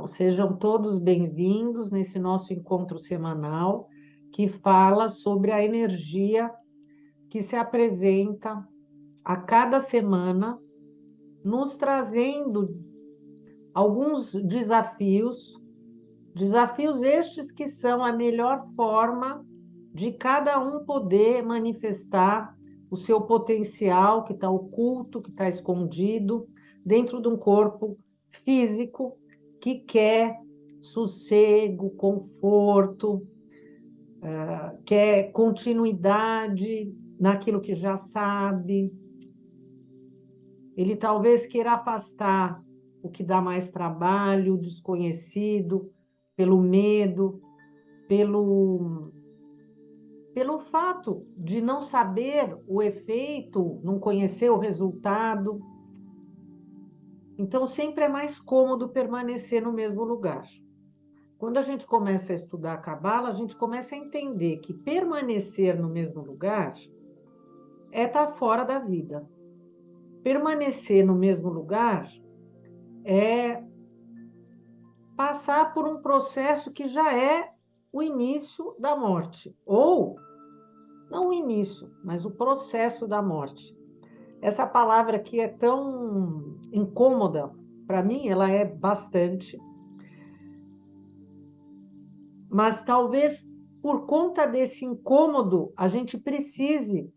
Então, sejam todos bem-vindos nesse nosso encontro semanal que fala sobre a energia que se apresenta a cada semana, nos trazendo alguns desafios, desafios estes que são a melhor forma de cada um poder manifestar o seu potencial que está oculto, que está escondido dentro de um corpo físico que quer sossego, conforto, quer continuidade naquilo que já sabe. Ele talvez queira afastar o que dá mais trabalho, o desconhecido, pelo medo, pelo fato de não saber o efeito, não conhecer o resultado. Então, sempre é mais cômodo permanecer no mesmo lugar. Quando a gente começa a estudar a Cabala, a gente começa a entender que permanecer no mesmo lugar é estar fora da vida. Permanecer no mesmo lugar é passar por um processo que já é o início da morte, ou não o início, mas o processo da morte. Essa palavra aqui é tão incômoda, para mim ela é bastante, mas talvez por conta desse incômodo a gente precise,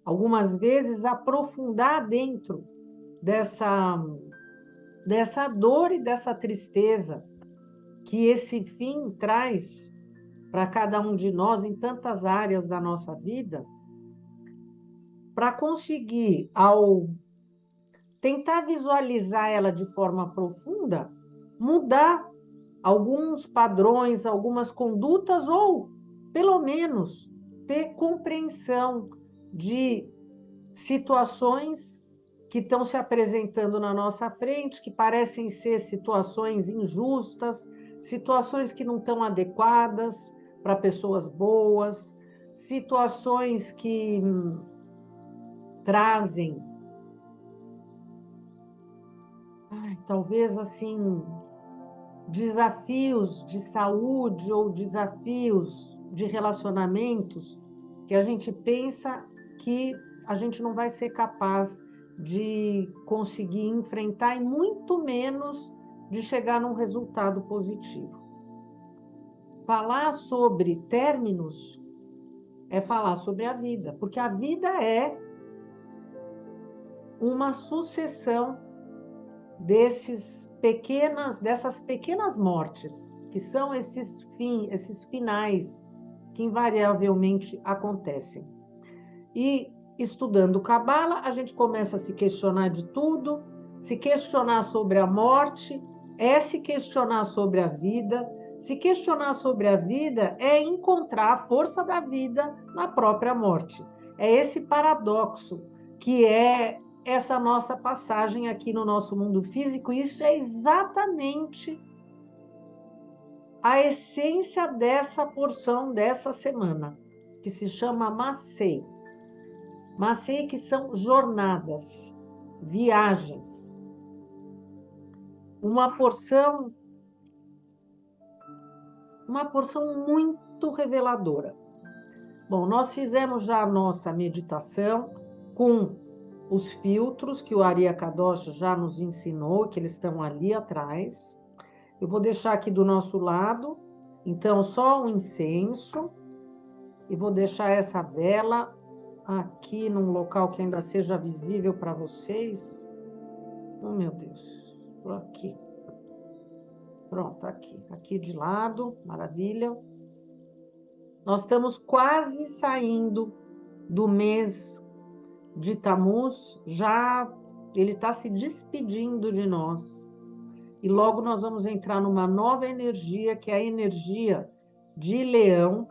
algumas vezes, aprofundar dentro dessa dor e dessa tristeza que esse fim traz para cada um de nós em tantas áreas da nossa vida, para conseguir, ao tentar visualizar ela de forma profunda, mudar alguns padrões, algumas condutas, ou, pelo menos, ter compreensão de situações que estão se apresentando na nossa frente, que parecem ser situações injustas, situações que não estão adequadas para pessoas boas, situações que trazem, talvez assim, desafios de saúde ou desafios de relacionamentos que a gente pensa que a gente não vai ser capaz de conseguir enfrentar e muito menos de chegar num resultado positivo. Falar sobre términos é falar sobre a vida, porque a vida é uma sucessão dessas pequenas mortes, que são esses finais que invariavelmente acontecem. E estudando Cabala, a gente começa a se questionar de tudo, se questionar sobre a morte, é se questionar sobre a vida. Se questionar sobre a vida é encontrar a força da vida na própria morte. É esse paradoxo que é essa nossa passagem aqui no nosso mundo físico. Isso é exatamente a essência dessa porção dessa semana, que se chama Macei. Macei, que são jornadas, viagens. Uma porção muito reveladora. Bom, nós fizemos já a nossa meditação com os filtros que o Arya Kadosh já nos ensinou, que eles estão ali atrás. Eu vou deixar aqui do nosso lado, então, só um incenso, e vou deixar essa vela aqui num local que ainda seja visível para vocês. Oh, meu Deus, aqui. Pronto, aqui de lado, maravilha. Nós estamos quase saindo do mês de Tammuz, já ele está se despedindo de nós. E logo nós vamos entrar numa nova energia, que é a energia de Leão,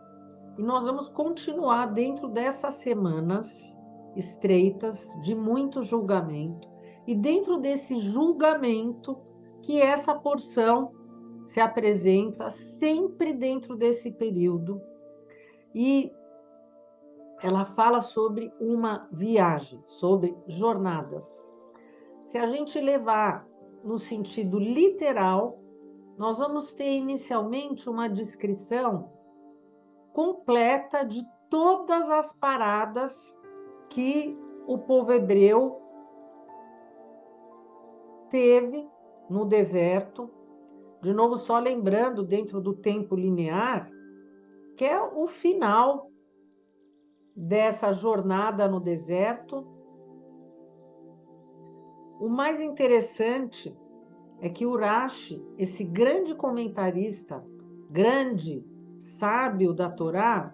e nós vamos continuar dentro dessas semanas estreitas de muito julgamento, e dentro desse julgamento que essa porção se apresenta sempre dentro desse período, e ela fala sobre uma viagem, sobre jornadas. Se a gente levar no sentido literal, nós vamos ter inicialmente uma descrição completa de todas as paradas que o povo hebreu teve no deserto. De novo, só lembrando, dentro do tempo linear, que é o final dessa jornada no deserto. O mais interessante é que Urashi, esse grande comentarista, grande sábio da Torá,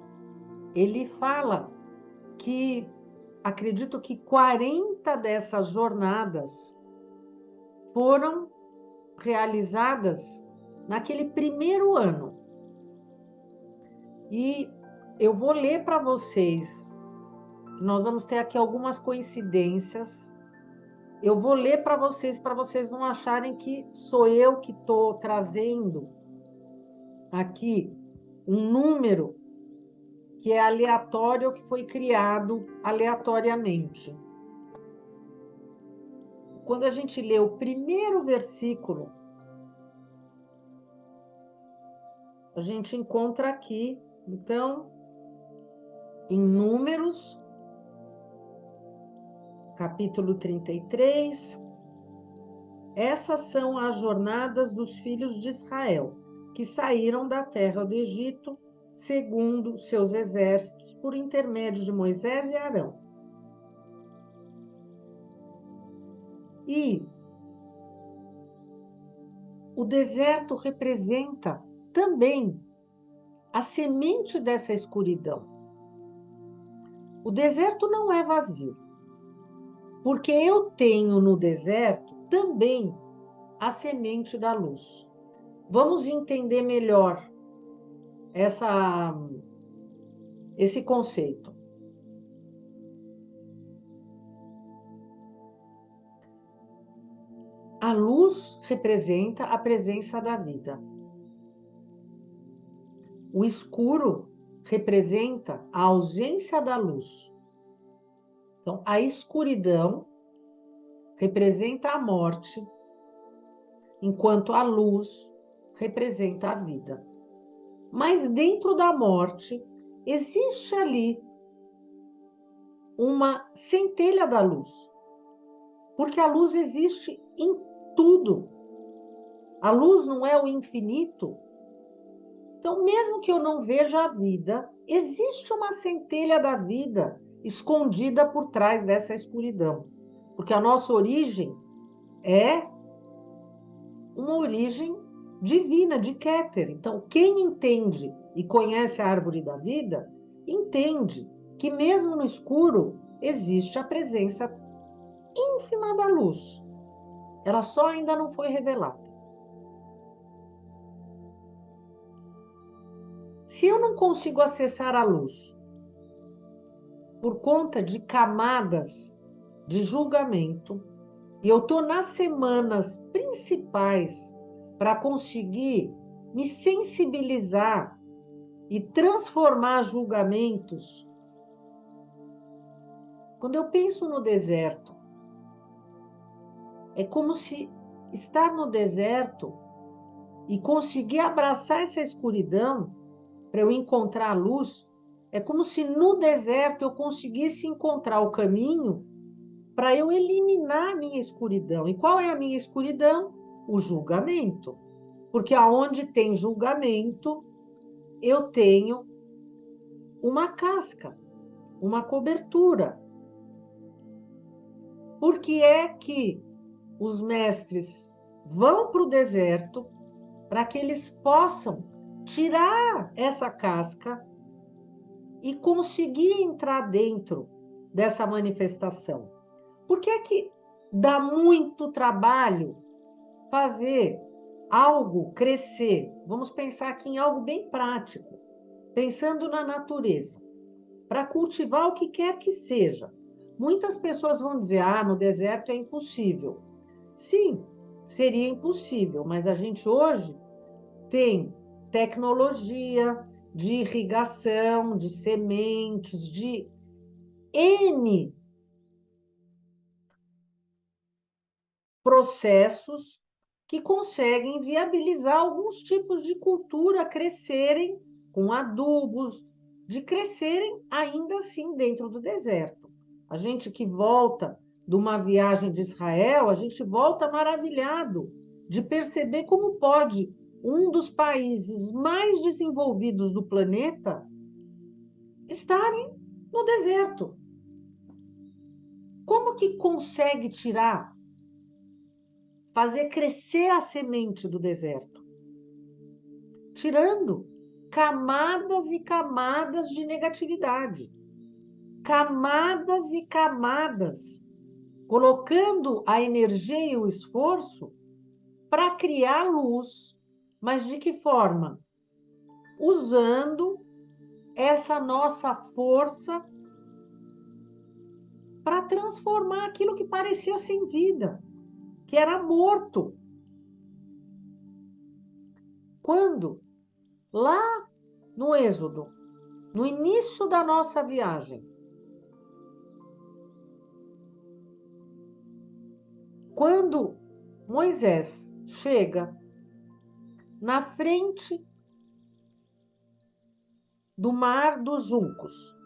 ele fala que, acredito que 40 dessas jornadas foram realizadas naquele primeiro ano. E eu vou ler para vocês, nós vamos ter aqui algumas coincidências. Eu vou ler para vocês não acharem que sou eu que estou trazendo aqui um número que é aleatório, que foi criado aleatoriamente. Quando a gente lê o primeiro versículo, a gente encontra aqui, então, em Números, capítulo 33, essas são as jornadas dos filhos de Israel, que saíram da terra do Egito, segundo seus exércitos, por intermédio de Moisés e Arão. E o deserto representa também a semente dessa escuridão. O deserto não é vazio, porque eu tenho no deserto também a semente da luz. Vamos entender melhor esse conceito. A luz representa a presença da vida. O escuro representa a ausência da luz. Então, a escuridão representa a morte, enquanto a luz representa a vida. Mas dentro da morte, existe ali uma centelha da luz, porque a luz existe em tudo. A luz não é o infinito. Então, mesmo que eu não veja a vida, existe uma centelha da vida escondida por trás dessa escuridão. Porque a nossa origem é uma origem divina, de Keter. Então, quem entende e conhece a árvore da vida, entende que mesmo no escuro existe a presença ínfima da luz. Ela só ainda não foi revelada. Se eu não consigo acessar a luz por conta de camadas de julgamento, e eu estou nas semanas principais para conseguir me sensibilizar e transformar julgamentos. Quando eu penso no deserto, é como se estar no deserto e conseguir abraçar essa escuridão para eu encontrar a luz, é como se no deserto eu conseguisse encontrar o caminho para eu eliminar a minha escuridão. E qual é a minha escuridão? O julgamento. Porque aonde tem julgamento, eu tenho uma casca, uma cobertura. Por que é que os mestres vão para o deserto para que eles possam tirar essa casca e conseguir entrar dentro dessa manifestação? Por que é que dá muito trabalho fazer algo crescer? Vamos pensar aqui em algo bem prático, pensando na natureza. Para cultivar o que quer que seja. Muitas pessoas vão dizer, no deserto é impossível. Sim, seria impossível, mas a gente hoje tem tecnologia de irrigação, de sementes, de N processos que conseguem viabilizar alguns tipos de cultura crescerem com adubos, de crescerem ainda assim dentro do deserto. A gente que volta de uma viagem de Israel, a gente volta maravilhado de perceber como pode um dos países mais desenvolvidos do planeta estarem no deserto. Como que consegue tirar, fazer crescer a semente do deserto? Tirando camadas e camadas de negatividade, camadas e camadas, colocando a energia e o esforço para criar luz. Mas de que forma? Usando essa nossa força para transformar aquilo que parecia sem vida, que era morto. Quando, lá no Êxodo, no início da nossa viagem, quando Moisés chega na frente do Mar dos Juncos,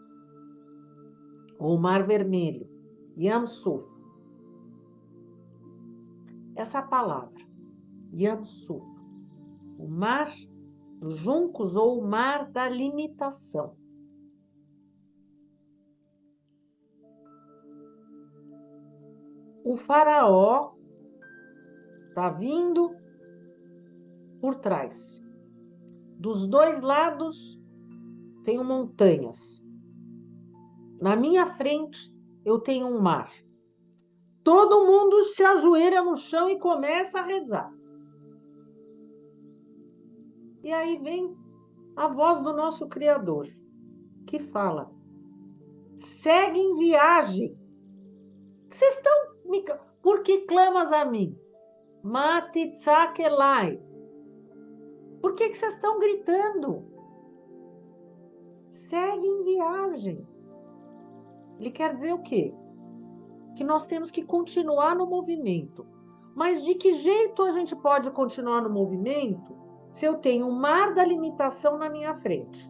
ou Mar Vermelho, Yam Suf. Essa palavra, Yam Suf, o Mar dos Juncos ou o Mar da Limitação. O faraó está vindo por trás. Dos dois lados tenho montanhas. Na minha frente eu tenho um mar. Todo mundo se ajoelha no chão e começa a rezar. E aí vem a voz do nosso Criador, que fala: segue em viagem. Vocês estão... Por que clamas a mim? Mati tzakelai. Por que vocês estão gritando? Segue em viagem. Ele quer dizer o quê? Que nós temos que continuar no movimento. Mas de que jeito a gente pode continuar no movimento se eu tenho um mar da limitação na minha frente?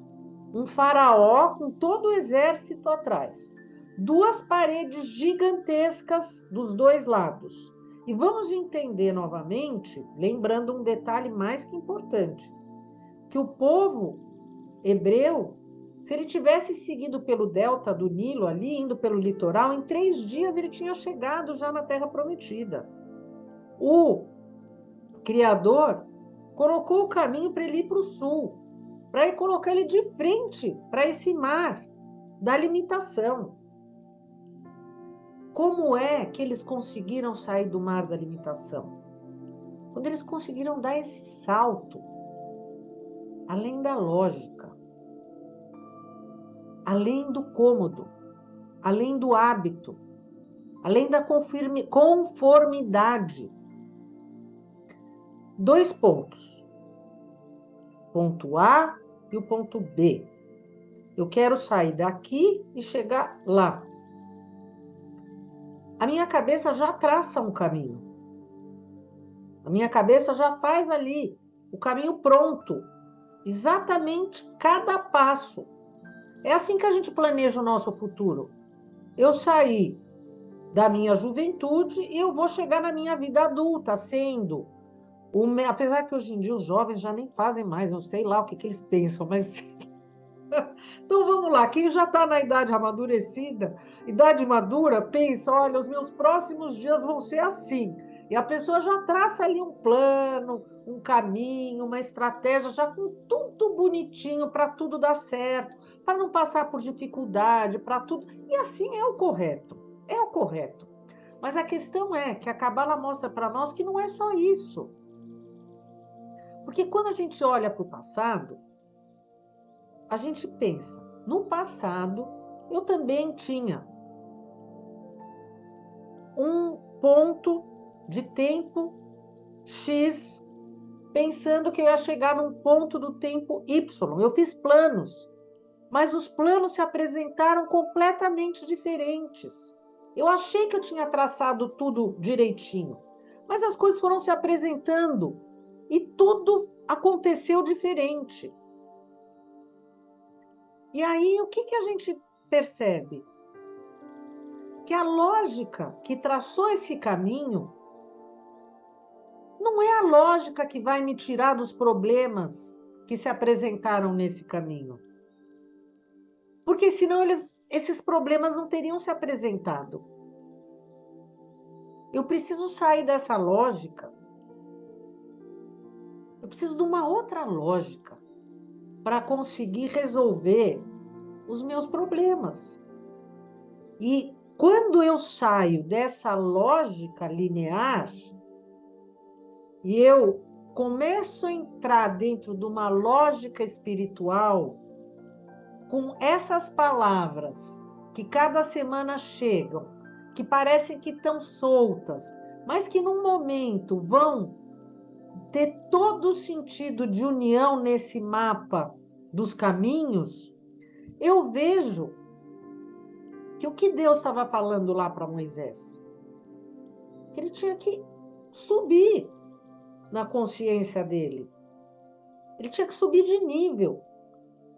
Um faraó com todo o exército atrás. Duas paredes gigantescas dos dois lados. E vamos entender novamente, lembrando um detalhe mais que importante, que o povo hebreu, se ele tivesse seguido pelo delta do Nilo ali, indo pelo litoral, em 3 dias ele tinha chegado já na Terra Prometida. O Criador colocou o caminho para ele ir para o sul, para colocar ele de frente para esse mar da limitação. Como é que eles conseguiram sair do mar da limitação? Quando eles conseguiram dar esse salto, além da lógica, além do cômodo, além do hábito, além da conformidade. 2 pontos. Ponto A e o ponto B. Eu quero sair daqui e chegar lá. A minha cabeça já traça um caminho. A minha cabeça já faz ali o caminho pronto. Exatamente cada passo. É assim que a gente planeja o nosso futuro. Eu saí da minha juventude e eu vou chegar na minha vida adulta, sendo... Apesar que hoje em dia os jovens já nem fazem mais, eu sei lá o que eles pensam, mas... Então vamos lá, quem já está na idade amadurecida, idade madura, pensa, olha, os meus próximos dias vão ser assim. E a pessoa já traça ali um plano, um caminho, uma estratégia, já com tudo bonitinho para tudo dar certo, para não passar por dificuldade, para tudo. E assim é o correto, é o correto. Mas a questão é que a Cabala mostra para nós que não é só isso. Porque quando a gente olha para o passado, a gente pensa, no passado, eu também tinha um ponto de tempo X, pensando que eu ia chegar num ponto do tempo Y. Eu fiz planos, mas os planos se apresentaram completamente diferentes. Eu achei que eu tinha traçado tudo direitinho, Mas as coisas foram se apresentando e tudo aconteceu diferente. E aí, o que a gente percebe? Que a lógica que traçou esse caminho não é a lógica que vai me tirar dos problemas que se apresentaram nesse caminho. Porque senão esses problemas não teriam se apresentado. Eu preciso sair dessa lógica. Eu preciso de uma outra lógica para conseguir resolver os meus problemas. E quando eu saio dessa lógica linear e eu começo a entrar dentro de uma lógica espiritual, com essas palavras que cada semana chegam, que parecem que estão soltas, mas que num momento vão ter todo o sentido de união nesse mapa dos caminhos, eu vejo que o que Deus estava falando lá para Moisés, que ele tinha que subir na consciência dele. Ele tinha que subir de nível.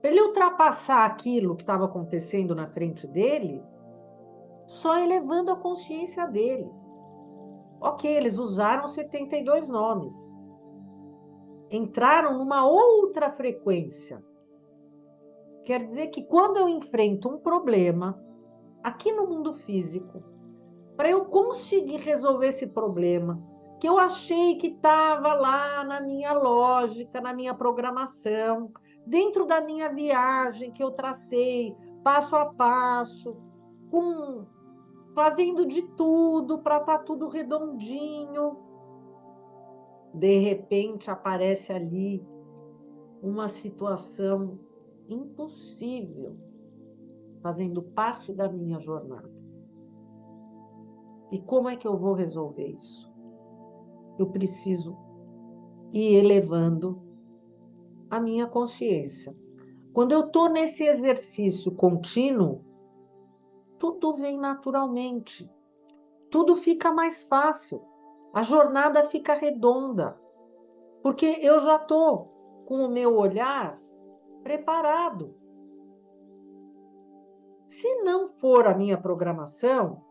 Para ele ultrapassar aquilo que estava acontecendo na frente dele, só elevando a consciência dele. Ok, eles usaram 72 nomes. Entraram numa outra frequência. Quer dizer que quando eu enfrento um problema, aqui no mundo físico, para eu conseguir resolver esse problema, que eu achei que estava lá na minha lógica, na minha programação, dentro da minha viagem que eu tracei, passo a passo, fazendo de tudo para estar tudo redondinho. De repente aparece ali uma situação impossível, fazendo parte da minha jornada. E como é que eu vou resolver isso? Eu preciso ir elevando a minha consciência. Quando eu estou nesse exercício contínuo, tudo vem naturalmente. Tudo fica mais fácil. A jornada fica redonda. Porque eu já estou com o meu olhar preparado. Se não for a minha programação,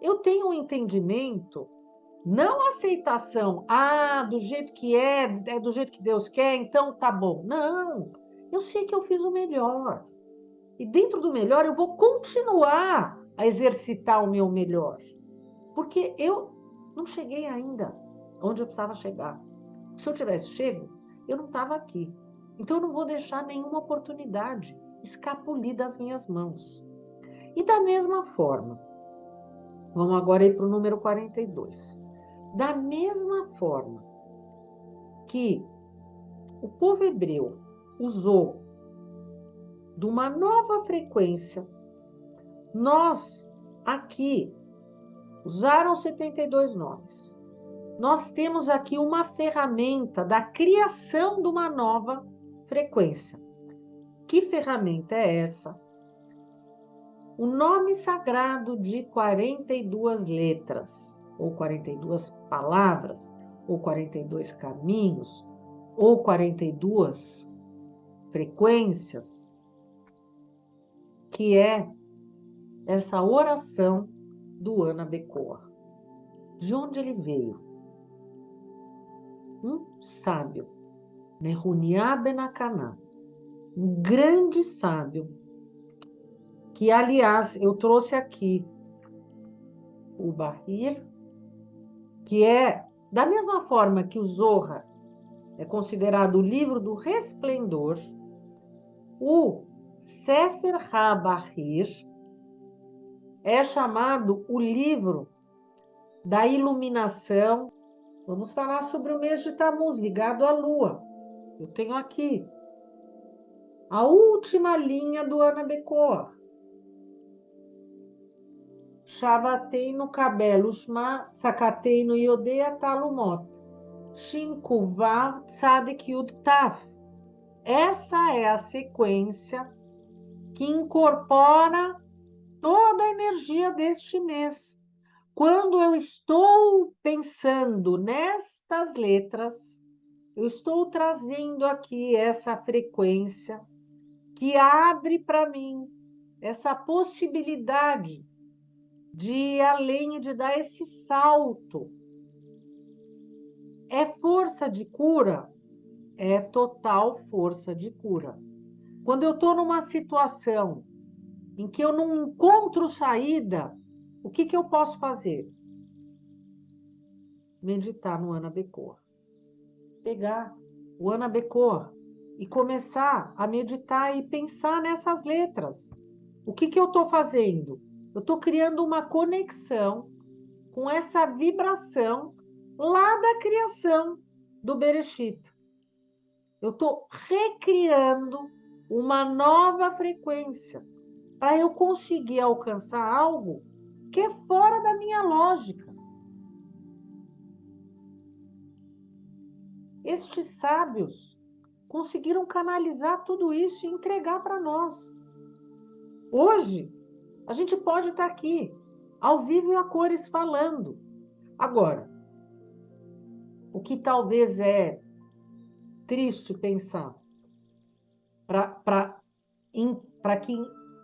eu tenho um entendimento, não aceitação, do jeito que é do jeito que Deus quer, então tá bom. Não, eu sei que eu fiz o melhor. E dentro do melhor eu vou continuar a exercitar o meu melhor. Porque eu não cheguei ainda onde eu precisava chegar. Se eu tivesse chego, eu não estava aqui. Então eu não vou deixar nenhuma oportunidade escapulir das minhas mãos. E da mesma forma, vamos agora ir para o número 42. Da mesma forma que o povo hebreu usou de uma nova frequência, nós aqui usaram 72 nomes. Nós temos aqui uma ferramenta da criação de uma nova frequência. Que ferramenta é essa? O nome sagrado de 42 letras, ou 42 palavras, ou 42 caminhos, ou 42 frequências, que é essa oração do Ana Becoa. De onde ele veio? Um sábio, Nehuniah ben Akaná, um grande sábio, que, aliás, eu trouxe aqui o Bahir, que é, da mesma forma que o Zohar é considerado o livro do resplendor, o Sefer HaBahir é chamado o livro da iluminação. Vamos falar sobre o mês de Tammuz, ligado à lua. Eu tenho aqui a última linha do Ana Becoa. Shavateinu Kabel Ushma Sakateinu Yodea Talumot Shinku Vav Tzadik Yud Taf. Essa é a sequência que incorpora toda a energia deste mês. quando eu estou pensando nestas letras, eu estou trazendo aqui essa frequência que abre para mim essa possibilidade de ir além e de dar esse salto. É força de cura? É total força de cura. Quando eu estou numa situação em que eu não encontro saída, o que eu posso fazer? Meditar no Ana Becoa. Pegar o Ana Becoa e começar a meditar e pensar nessas letras. O que eu estou fazendo? Eu estou criando uma conexão com essa vibração lá da criação do Bereshit. Eu estou recriando uma nova frequência para eu conseguir alcançar algo que é fora da minha lógica. Estes sábios conseguiram canalizar tudo isso e entregar para nós. Hoje, a gente pode estar aqui, ao vivo e a cores, falando. Agora, o que talvez é triste pensar, para que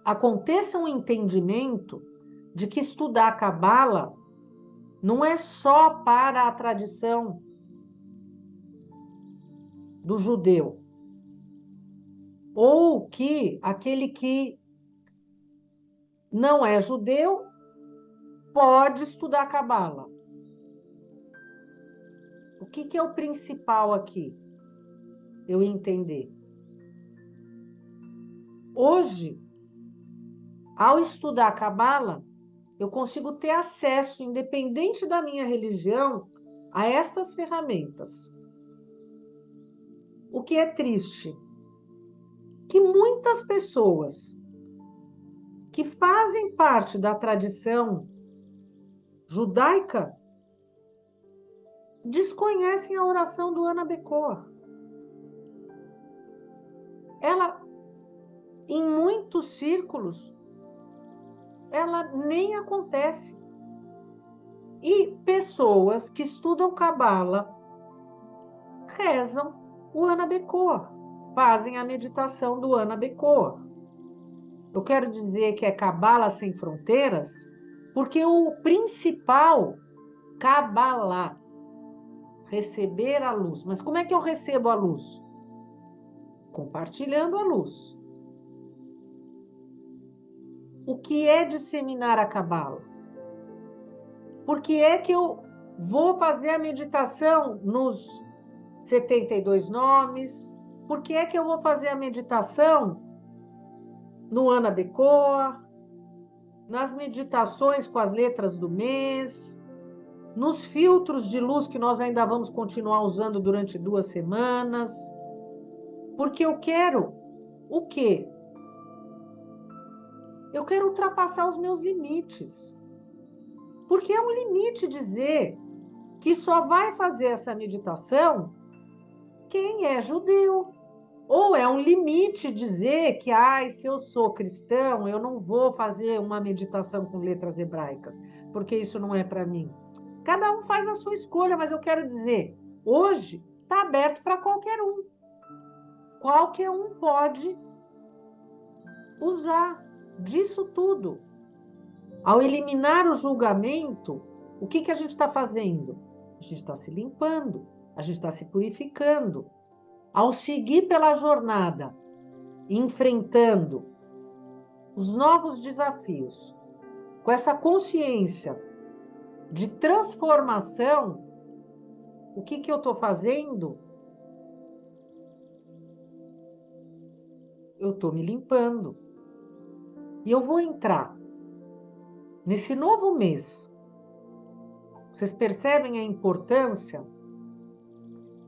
aconteça um entendimento de que estudar a Cabala não é só para a tradição do judeu, ou que aquele que não é judeu pode estudar a Cabala. O que é o principal aqui? Eu entender. Hoje, ao estudar a Cabala, eu consigo ter acesso, independente da minha religião, a estas ferramentas. O que é triste? Que muitas pessoas que fazem parte da tradição judaica desconhecem a oração do Ana Becoa. Ela, em muitos círculos, ela nem acontece. E pessoas que estudam Cabala rezam o Ana Becoa, fazem a meditação do Ana Becoa. Eu quero dizer que é Cabala sem fronteiras, porque o principal, Kabbalah, receber a luz. Mas como é que eu recebo a luz? Compartilhando a luz. O que é disseminar a Cabala? Por que é que eu vou fazer a meditação nos 72 nomes? Por que é que eu vou fazer a meditação no Ana Becoa, nas meditações com as letras do mês, nos filtros de luz que nós ainda vamos continuar usando durante 2 semanas? Porque eu quero o quê? Eu quero ultrapassar os meus limites. Porque é um limite dizer que só vai fazer essa meditação quem é judeu. Ou é um limite dizer que, se eu sou cristão, eu não vou fazer uma meditação com letras hebraicas, porque isso não é para mim. Cada um faz a sua escolha, mas eu quero dizer, hoje está aberto para qualquer um. Qualquer um pode usar disso tudo. Ao eliminar o julgamento, o que a gente está fazendo? A gente está se limpando, a gente está se purificando. Ao seguir pela jornada, enfrentando os novos desafios, com essa consciência de transformação, o que eu estou fazendo? Eu estou me limpando. E eu vou entrar nesse novo mês. Vocês percebem a importância?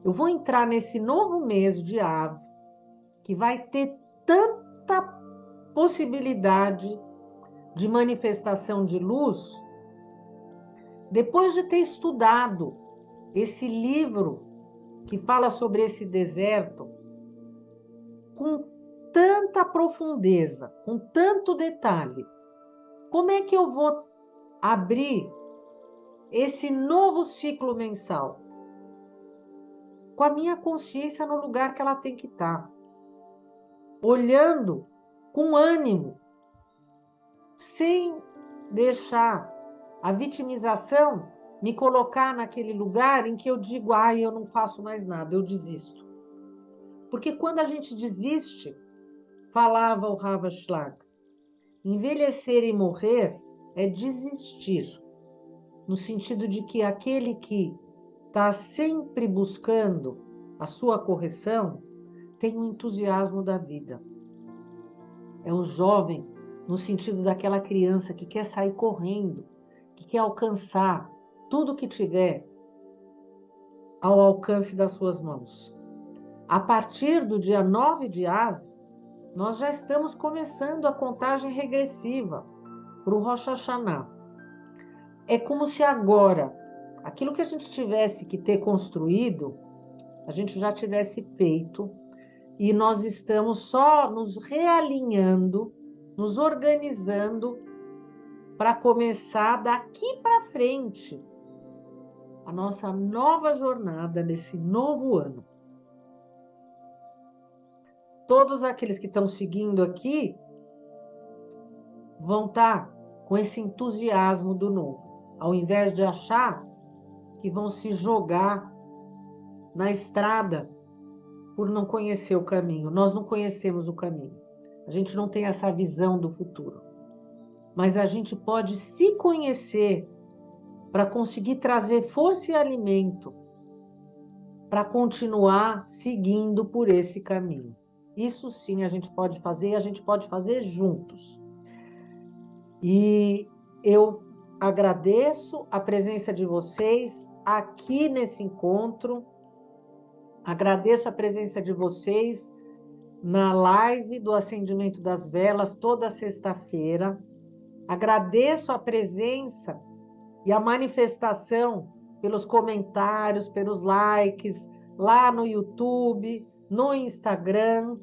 Eu vou entrar nesse novo mês de Av, que vai ter tanta possibilidade de manifestação de luz, depois de ter estudado esse livro que fala sobre esse deserto, com tanta profundeza, com tanto detalhe. Como é que eu vou abrir esse novo ciclo mensal, com a minha consciência no lugar que ela tem que estar, olhando com ânimo, sem deixar a vitimização me colocar naquele lugar em que eu digo, eu não faço mais nada, eu desisto. Porque quando a gente desiste, falava o Ravachlag, envelhecer e morrer é desistir, no sentido de que aquele que está sempre buscando a sua correção tem um entusiasmo da vida. É o jovem, no sentido daquela criança que quer sair correndo, que quer alcançar tudo que tiver ao alcance das suas mãos. A partir do dia 9 de Av, nós já estamos começando a contagem regressiva para o Rosh Hashanah. É como se agora, aquilo que a gente tivesse que ter construído, a gente já tivesse feito, e nós estamos só nos realinhando, nos organizando para começar daqui para frente a nossa nova jornada nesse novo ano. Todos aqueles que estão seguindo aqui vão estar com esse entusiasmo do novo, ao invés de achar que vão se jogar na estrada por não conhecer o caminho. Nós não conhecemos o caminho. A gente não tem essa visão do futuro. Mas a gente pode se conhecer para conseguir trazer força e alimento para continuar seguindo por esse caminho. Isso sim a gente pode fazer e a gente pode fazer juntos. E eu agradeço a presença de vocês aqui nesse encontro. Agradeço a presença de vocês na live do Acendimento das Velas, toda sexta-feira. Agradeço a presença e a manifestação pelos comentários, pelos likes, lá no YouTube, no Instagram.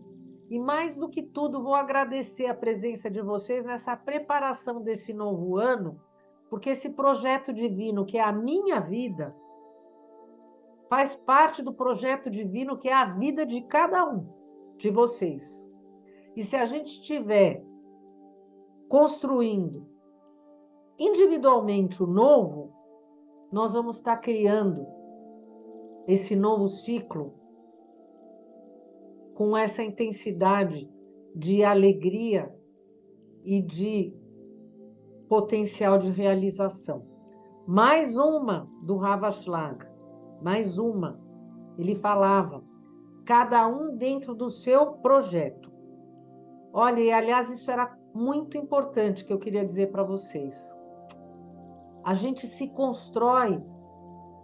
E mais do que tudo, vou agradecer a presença de vocês nessa preparação desse novo ano, porque esse projeto divino, que é a minha vida, faz parte do projeto divino, que é a vida de cada um de vocês. E se a gente estiver construindo individualmente o novo, nós vamos estar criando esse novo ciclo com essa intensidade de alegria e de potencial de realização. Mais uma do Ravachlag, mais uma. Ele falava, cada um dentro do seu projeto. Olha, e aliás, isso era muito importante que eu queria dizer para vocês. A gente se constrói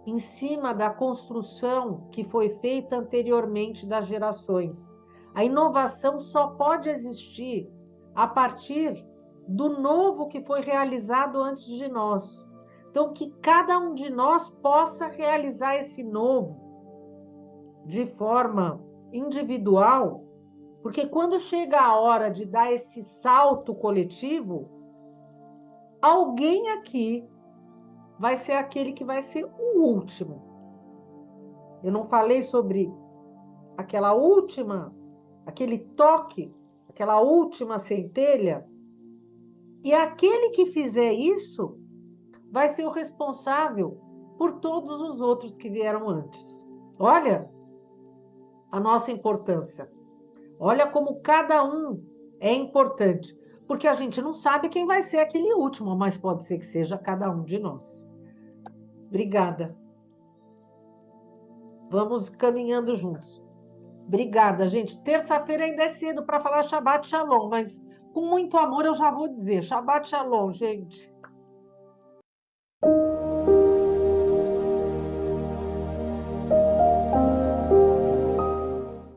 em cima da construção que foi feita anteriormente das gerações. A inovação só pode existir a partir do novo que foi realizado antes de nós. Então, que cada um de nós possa realizar esse novo de forma individual, porque quando chega a hora de dar esse salto coletivo, alguém aqui vai ser aquele que vai ser o último. Eu não falei sobre aquele toque, aquela última centelha, e aquele que fizer isso vai ser o responsável por todos os outros que vieram antes. Olha a nossa importância. Olha como cada um é importante, porque a gente não sabe quem vai ser aquele último, mas pode ser que seja cada um de nós. Obrigada. Vamos caminhando juntos. Obrigada, gente. Terça-feira ainda é cedo para falar Shabbat Shalom, mas com muito amor eu já vou dizer. Shabbat Shalom, gente.